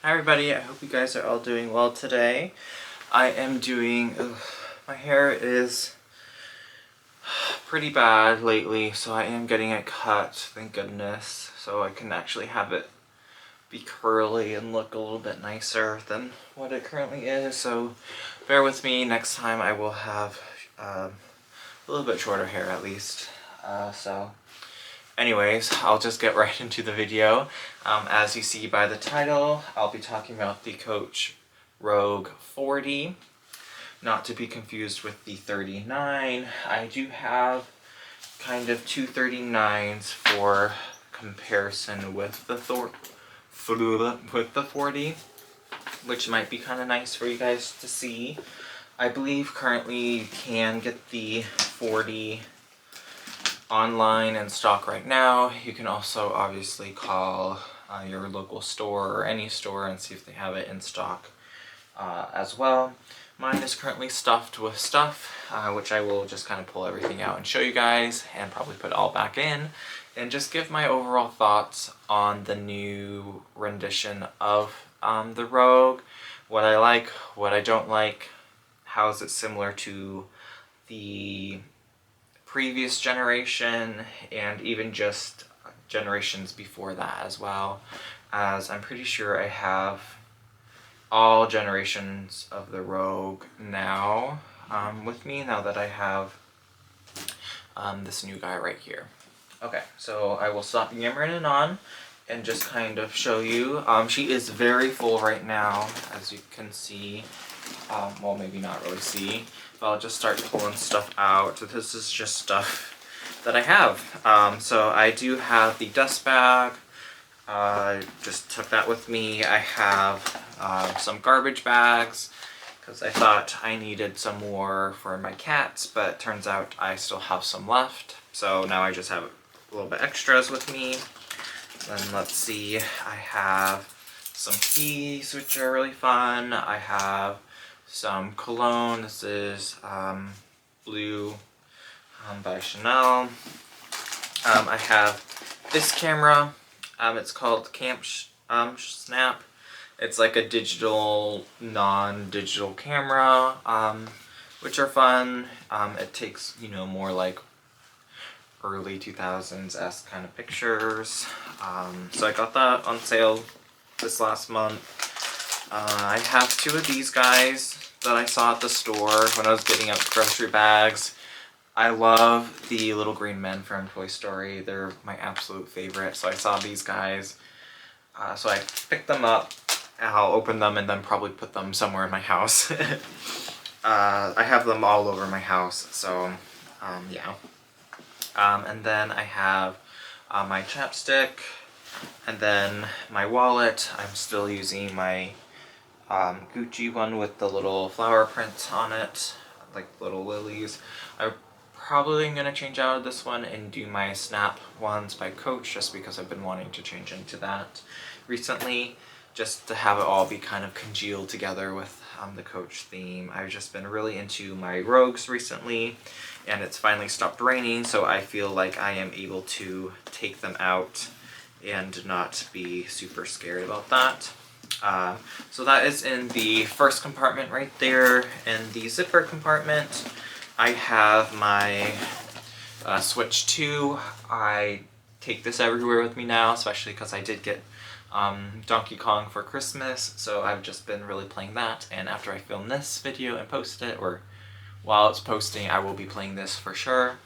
Hi everybody, I hope you guys are all doing well today. I am doing, my hair is pretty bad lately, so I am getting it cut, thank goodness, so I can actually have it be curly and look a little bit nicer than what it currently is, so bear with me, next time I will have a little bit shorter hair at least. Anyways, I'll just get right into the video. As you see by the title, I'll be talking about the Coach Rogue 40, not to be confused with the 39. I do have kind of two 39s for comparison with the 40, which might be kind of nice for you guys to see. I believe currently you can get the 40 online in stock right now. You can also obviously call your local store or any store and see if they have it in stock as well. Mine is currently stuffed with stuff, which I will just kind of pull everything out and show you guys and probably put it all back in and just give my overall thoughts on the new rendition of the Rogue, what I like, what I don't like, how is it similar to the previous generation, and even just generations before that as well, as I'm pretty sure I have all generations of the Rogue now with me, now that I have this new guy right here. Okay, so I will stop yammering on and just kind of show you. She is very full right now, as you can see. Well, maybe not really see, but I'll just start pulling stuff out. So this is just stuff that I have. So I do have the dust bag. Just took that with me. I have some garbage bags because I thought I needed some more for my cats, but it turns out I still have some left. So now I just have a little bit extras with me. Then let's see, I have some keys, which are really fun. I have some cologne. This is Blue by Chanel. I have this camera. It's called Snap. It's like a digital, non-digital camera, which are fun. It takes, more like early 2000s-esque kind of pictures. So I got that on sale this last month. I have two of these guys that I saw at the store when I was getting up grocery bags. I love the little green men from Toy Story. They're my absolute favorite. So I saw these guys. So I picked them up. I'll open them and then probably put them somewhere in my house. I have them all over my house. So yeah. And then I have my chapstick. And then my wallet. I'm still using my Gucci one with the little flower print on it, like little lilies. I'm probably going to change out of this one and do my Snap ones by Coach, just because I've been wanting to change into that recently, just to have it all be kind of congealed together with the Coach theme. I've just been really into my Rogues recently, and it's finally stopped raining, so I feel like I am able to take them out and not be super scared about that. So that is in the first compartment right there. In the zipper compartment, I have my Switch 2. I take this everywhere with me now, especially because I did get Donkey Kong for Christmas, so I've just been really playing that, and after I film this video and post it, or while it's posting, I will be playing this for sure.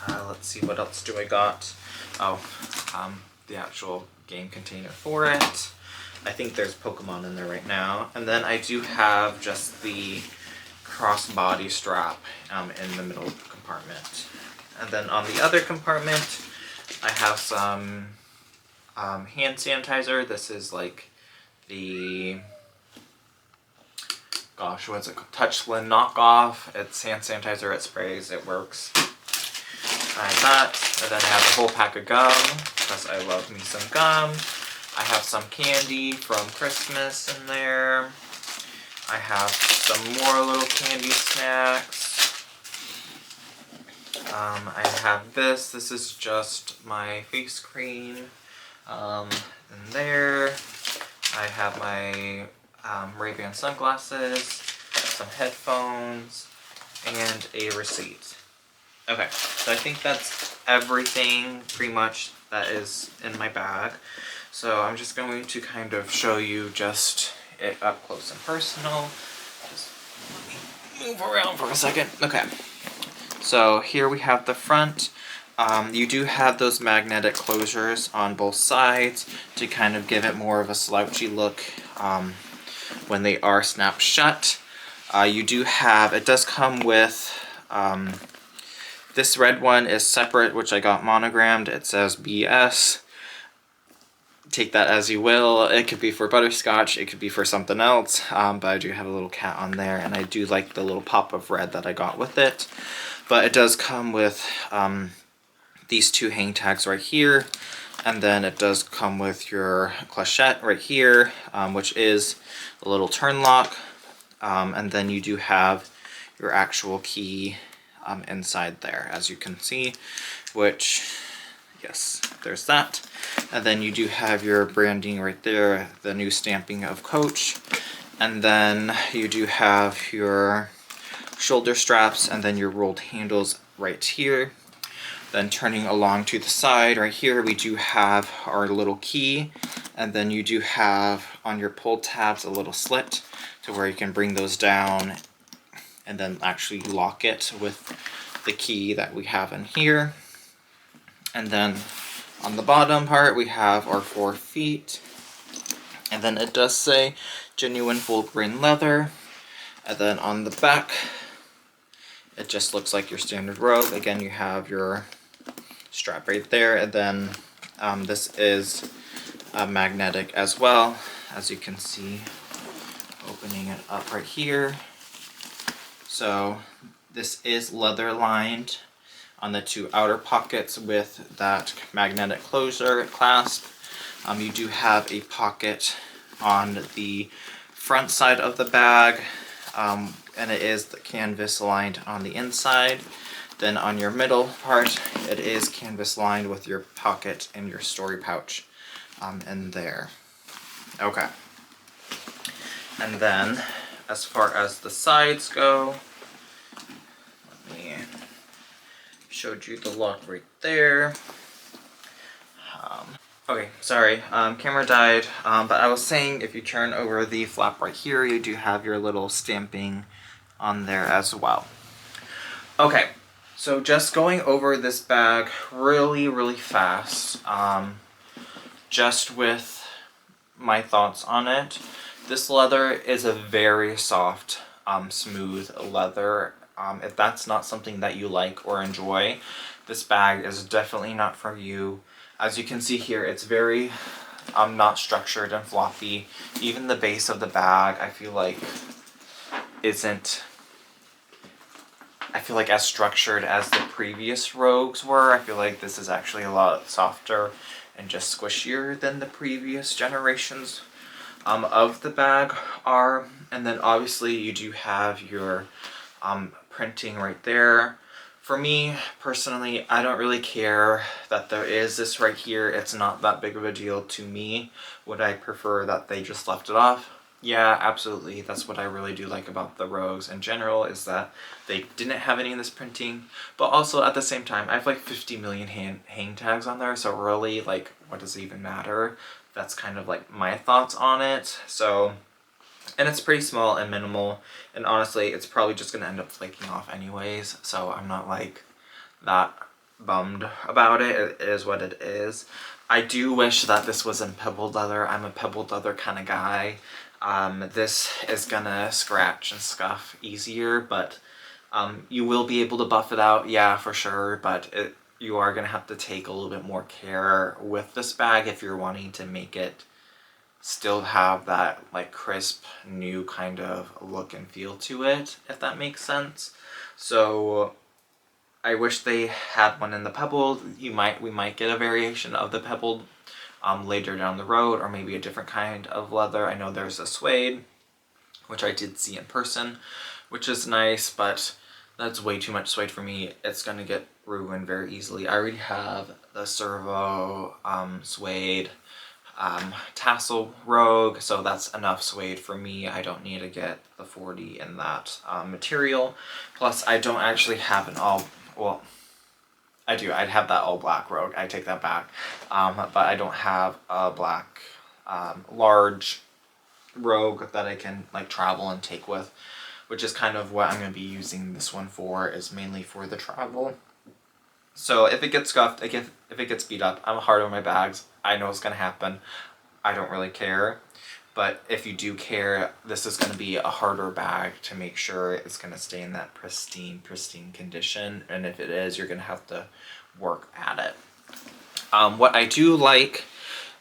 Let's see, what else do I got? Oh, the actual game container for it. I think there's Pokemon in there right now. And then I do have just the crossbody strap in the middle compartment. And then on the other compartment, I have some hand sanitizer. This is like the, gosh, what's it called? Touchland knockoff. It's hand sanitizer, it sprays, it works. I have that. And then I have a whole pack of gum, because I love me some gum. I have some candy from Christmas in there. I have some more little candy snacks. I have this. This is just my face cream in there. I have my Ray-Ban sunglasses, some headphones, and a receipt. Okay, so I think that's everything pretty much that is in my bag. So I'm just going to kind of show you just it up close and personal. Just let me move around for a second. Okay, so here we have the front. You do have those magnetic closures on both sides to kind of give it more of a slouchy look when they are snapped shut. You do have, it does come with, this red one is separate, which I got monogrammed. It says BS. Take that as you will. It could be for butterscotch, it could be for something else, but I do have a little cat on there, and I do like the little pop of red that I got with it. But it does come with these two hang tags right here, and then it does come with your clochette right here, which is a little turn lock, and then you do have your actual key inside there, as you can see, which, yes, there's that. And then you do have your branding right there, the new stamping of Coach, and then you do have your shoulder straps and then your rolled handles right here. Then turning along to the side right here, we do have our little key, and then you do have on your pull tabs a little slit to where you can bring those down and then actually lock it with the key that we have in here. And then on the bottom part we have our 4 feet, and then it does say genuine full grain leather. And then on the back it just looks like your standard robe. Again, you have your strap right there, and then this is magnetic as well, as you can see, opening it up right here. So this is leather lined on the 2 outer pockets with that magnetic closure clasp. You do have a pocket on the front side of the bag, and it is the canvas lined on the inside. Then on your middle part, it is canvas lined with your pocket and your story pouch in there. Okay. And then as far as the sides go, let me showed you the lock right there. Okay, sorry, camera died, but I was saying if you turn over the flap right here, you do have your little stamping on there as well. Okay, so just going over this bag really fast, just with my thoughts on it. This leather is a very soft, smooth leather. If that's not something that you like or enjoy, this bag is definitely not for you. As you can see here, it's very not structured and floppy. Even the base of the bag, I feel like as structured as the previous Rogues were. I feel like this is actually a lot softer and just squishier than the previous generations of the bag are. And then obviously you do have your printing right there. For me, personally, I don't really care that there is this right here. It's not that big of a deal to me. Would I prefer that they just left it off? Yeah, absolutely. That's what I really do like about the Rogues in general, is that they didn't have any of this printing. But also, at the same time, I have like 50 million hang tags on there, so really, like, what does it even matter? That's kind of like my thoughts on it. So, and it's pretty small and minimal, and honestly, it's probably just going to end up flaking off anyways, so I'm not like that bummed about it. It is what it is. I do wish that this was in pebbled leather. I'm a pebbled leather kind of guy. This is gonna scratch and scuff easier, but you will be able to buff it out, yeah, for sure, but you are gonna have to take a little bit more care with this bag if you're wanting to make it still have that like crisp new kind of look and feel to it, if that makes sense. So I wish they had one in the pebbled. We might get a variation of the pebbled later down the road, or maybe a different kind of leather. I know there's a suede, which I did see in person, which is nice, but that's way too much suede for me. It's gonna get ruined very easily. I already have the servo suede tassel rogue, so that's enough suede for me. I don't need to get the 40 in that material. Plus, I don't actually have an all, well, I do, I'd have that all black rogue, I take that back, but I don't have a black large rogue that I can like travel and take with, which is kind of what I'm going to be using this one for, is mainly for the travel. So if it gets scuffed, if it gets beat up, I'm hard on my bags. I know it's going to happen. I don't really care. But if you do care, this is going to be a harder bag to make sure it's going to stay in that pristine condition. And if it is, you're going to have to work at it. What I do like,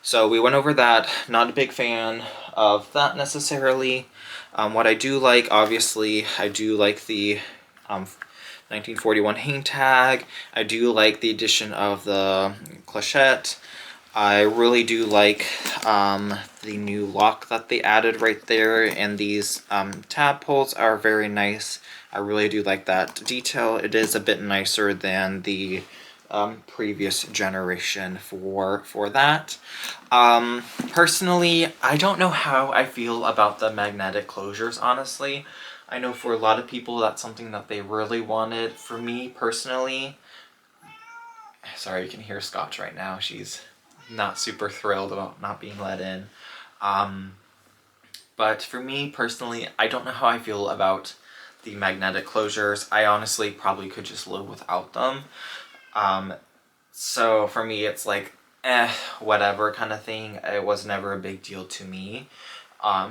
so we went over that. Not a big fan of that necessarily. What I do like, obviously, I do like the 1941 hang tag. I do like the addition of the clochette. I really do like the new lock that they added right there, and these tab pulls are very nice. I really do like that detail. It is a bit nicer than the previous generation for that. Personally, I don't know how I feel about the magnetic closures, honestly. I know for a lot of people that's something that they really wanted. For me personally, sorry, you can hear Scotch right now. She's not super thrilled about not being let in. But for me personally, I don't know how I feel about the magnetic closures. I honestly probably could just live without them. So for me, it's like, whatever kind of thing. It was never a big deal to me.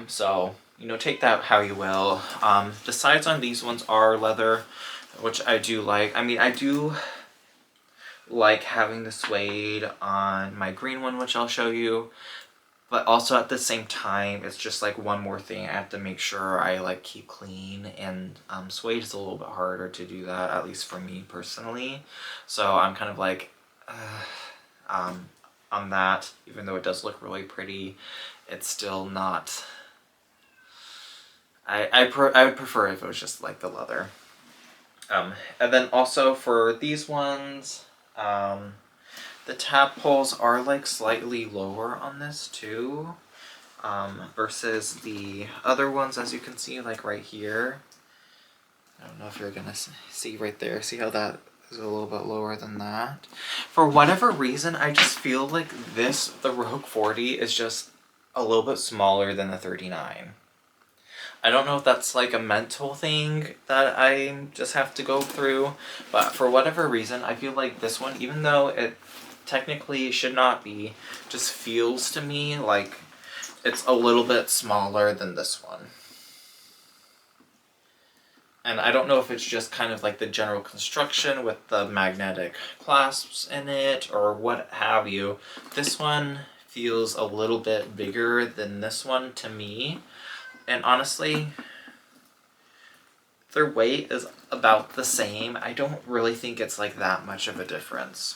So, you know, take that how you will. The sides on these ones are leather, which I do like. I mean, I do like having the suede on my green one, which I'll show you. But also at the same time, it's just like one more thing I have to make sure I like keep clean, and suede is a little bit harder to do that, at least for me personally. So I'm kind of like on that, even though it does look really pretty, it's still not. I would prefer if it was just like the leather. And then also for these ones, the tab pulls are like slightly lower on this too, versus the other ones, as you can see, like right here. I don't know if you're gonna see right there. See how that is a little bit lower than that? For whatever reason, I just feel like the Rogue 40 is just a little bit smaller than the 39. I don't know if that's like a mental thing that I just have to go through, but for whatever reason, I feel like this one, even though it technically should not be, just feels to me like it's a little bit smaller than this one. And I don't know if it's just kind of like the general construction with the magnetic clasps in it or what have you. This one feels a little bit bigger than this one to me. And honestly, their weight is about the same. I don't really think it's like that much of a difference.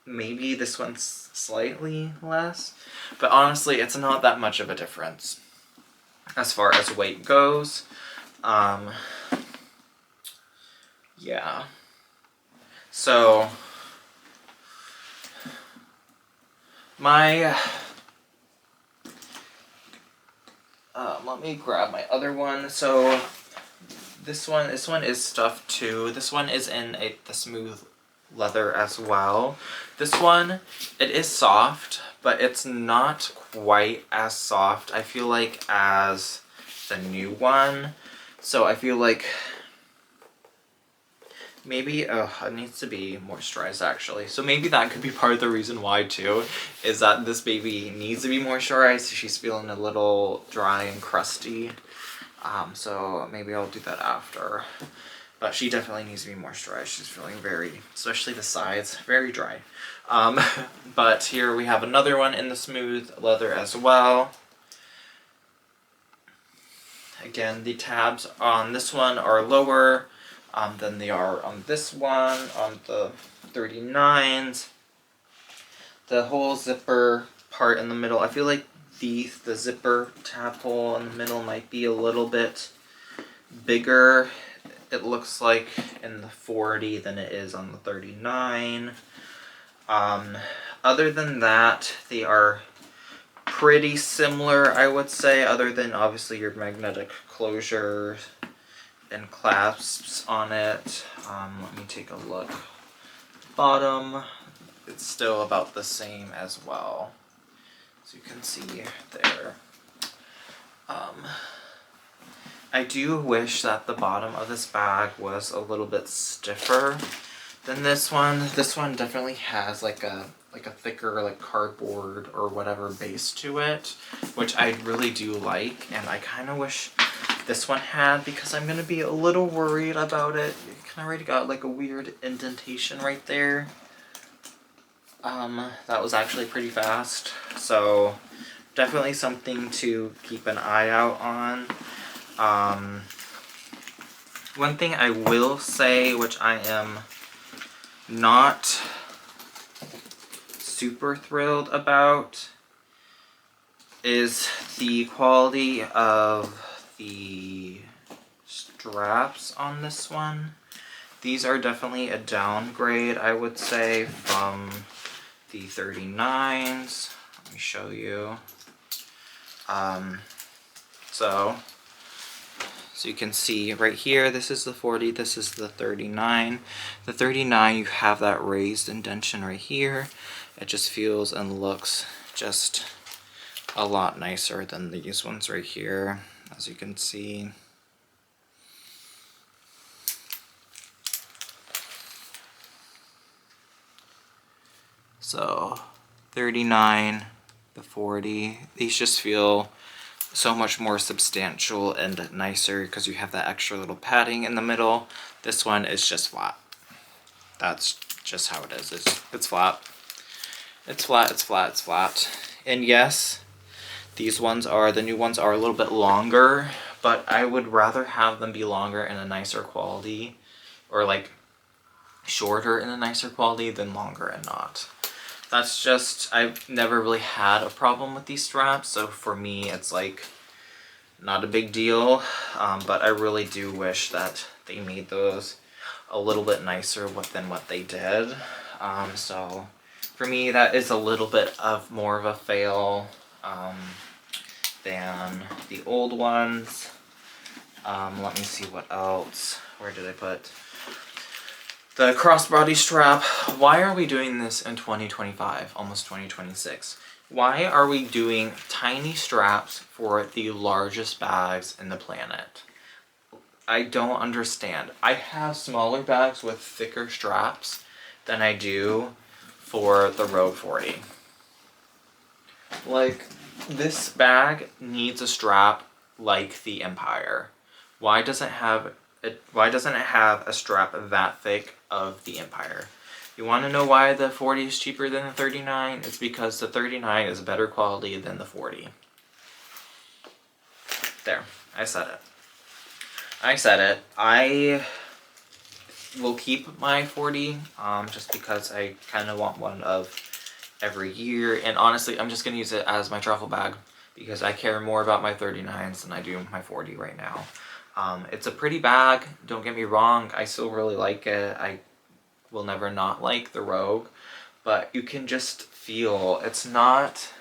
Maybe this one's slightly less, but honestly, it's not that much of a difference as far as weight goes. Yeah. So, let me grab my other one. So, this one is stuffed too. This one is in the smooth leather as well. This one, it is soft, but it's not quite as soft, I feel like, as the new one. So I feel like maybe, it needs to be moisturized actually. So maybe that could be part of the reason why too, is that this baby needs to be moisturized. She's feeling a little dry and crusty. So maybe I'll do that after. But she definitely needs to be moisturized. She's feeling very, especially the sides, very dry. But here we have another one in the smooth leather as well. Again, the tabs on this one are lower than they are on this one, on the 39s. The whole zipper part in the middle, I feel like the zipper tab hole in the middle might be a little bit bigger, it looks like, in the 40 than it is on the 39. other than that, they are pretty similar, I would say, other than obviously your magnetic closure and clasps on it. Let me take a look. Bottom, it's still about the same as well, as you can see there. I do wish that the bottom of this bag was a little bit stiffer than this one. This one definitely has like a thicker like cardboard or whatever base to it, which I really do like, and I kind of wish this one had, because I'm gonna be a little worried about it. You kind of already got like a weird indentation right there. That was actually pretty fast, so definitely something to keep an eye out on. One thing I will say, which I am not super thrilled about, is the quality of the straps on this one. These are definitely a downgrade, I would say, from the 39s. Let me show you. So you can see right here, this is the 40, this is the 39. The 39, you have that raised indentation right here. It just feels and looks just a lot nicer than these ones right here, as you can see. So 39, the 40, these just feel so much more substantial and nicer because you have that extra little padding in the middle. This one is just flat. That's just how it is. It's flat. It's flat, it's flat, it's flat. And yes, these ones are, the new ones are a little bit longer, but I would rather have them be longer and a nicer quality, or like shorter and a nicer quality than longer and not. That's just, I've never really had a problem with these straps, so for me it's like not a big deal, but I really do wish that they made those a little bit nicer than what they did. So for me that is a little bit of more of a fail than the old ones. Let me see what else. Where did I put the crossbody strap? Why are we doing this in 2025, almost 2026? Why are we doing tiny straps for the largest bags in the planet? I don't understand. I have smaller bags with thicker straps than I do for the Rogue 40. Like, this bag needs a strap like the Empire. Why doesn't it have a strap that thick of the Empire? You want to know why the 40 is cheaper than the 39? It's because the 39 is better quality than the 40. There, I said it. I said it. I will keep my 40 just because I kind of want one of every year, and honestly I'm just going to use it as my travel bag because I care more about my 39s than I do my 40 right now. It's a pretty bag, don't get me wrong, I still really like it. I will never not like the Rogue, but you can just feel, it's not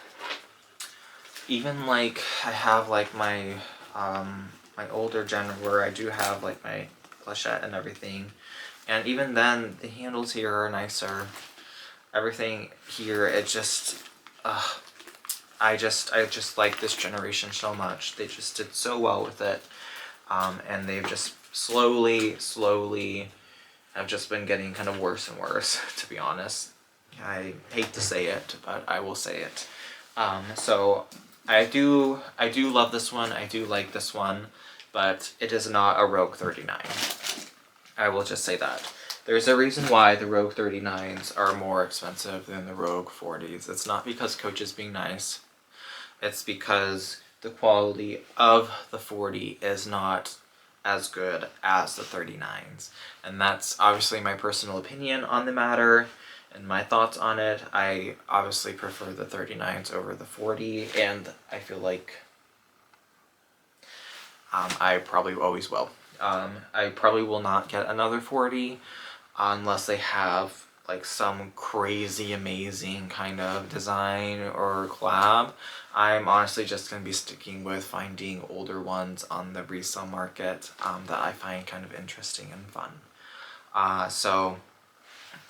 even like I have like my my older gen where I do have like my clochette and everything, and even then the handles here are nicer. Everything here, it just I just like this generation so much. They just did so well with it, and they've just slowly have just been getting kind of worse and worse, to be honest. I hate to say it, but I will say it. So I do love this one. I do like this one, but it is not a Rogue 39. I will just say that. There's a reason why the Rogue 39s are more expensive than the Rogue 40s. It's not because Coach is being nice. It's because the quality of the 40 is not as good as the 39s. And that's obviously my personal opinion on the matter and my thoughts on it. I obviously prefer the 39s over the 40, and I feel like I probably always will. I probably will not get another 40 unless they have like some crazy amazing kind of design or collab. I'm honestly just going to be sticking with finding older ones on the resale market that I find kind of interesting and fun. So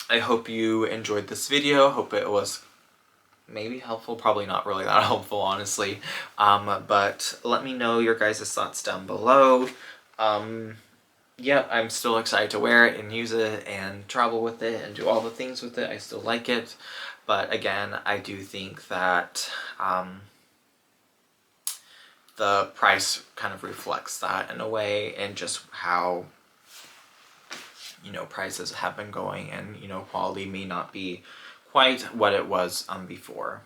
I hope you enjoyed this video. Hope it was maybe helpful, probably not really that helpful, honestly. But let me know your guys' thoughts down below. Yeah, I'm still excited to wear it and use it and travel with it and do all the things with it. I still like it. But again, I do think that the price kind of reflects that in a way, and just how, you know, prices have been going, and, you know, quality may not be quite what it was before.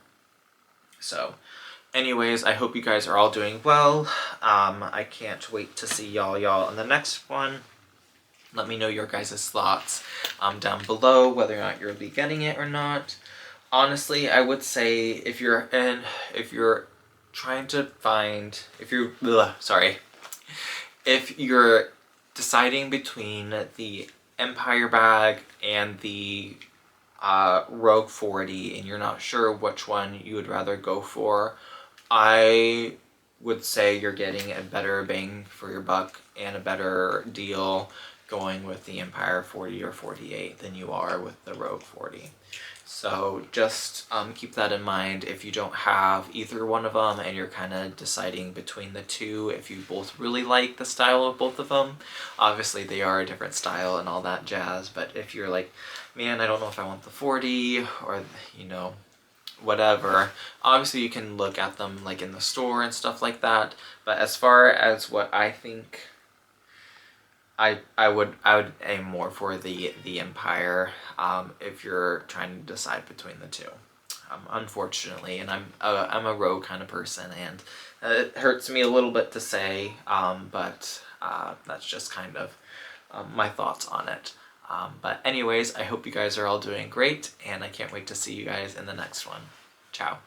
So anyways, I hope you guys are all doing well. I can't wait to see y'all in the next one. Let me know your guys' thoughts down below, whether or not you'll be getting it or not. Honestly, I would say if you're trying to find, if you're deciding between the Empire bag and the Rogue 40 and you're not sure which one you would rather go for, I would say you're getting a better bang for your buck and a better deal going with the Empire 40 or 48 than you are with the Rogue 40. So just keep that in mind if you don't have either one of them and you're kind of deciding between the two, if you both really like the style of both of them. Obviously they are a different style and all that jazz, but if you're like, man, I don't know if I want the 40 or, you know, whatever, obviously you can look at them like in the store and stuff like that. But as far as what I think, I would aim more for the Empire if you're trying to decide between the two. Unfortunately, and I'm a Rogue kind of person, and it hurts me a little bit to say, but that's just kind of my thoughts on it. But anyways, I hope you guys are all doing great, and I can't wait to see you guys in the next one. Ciao.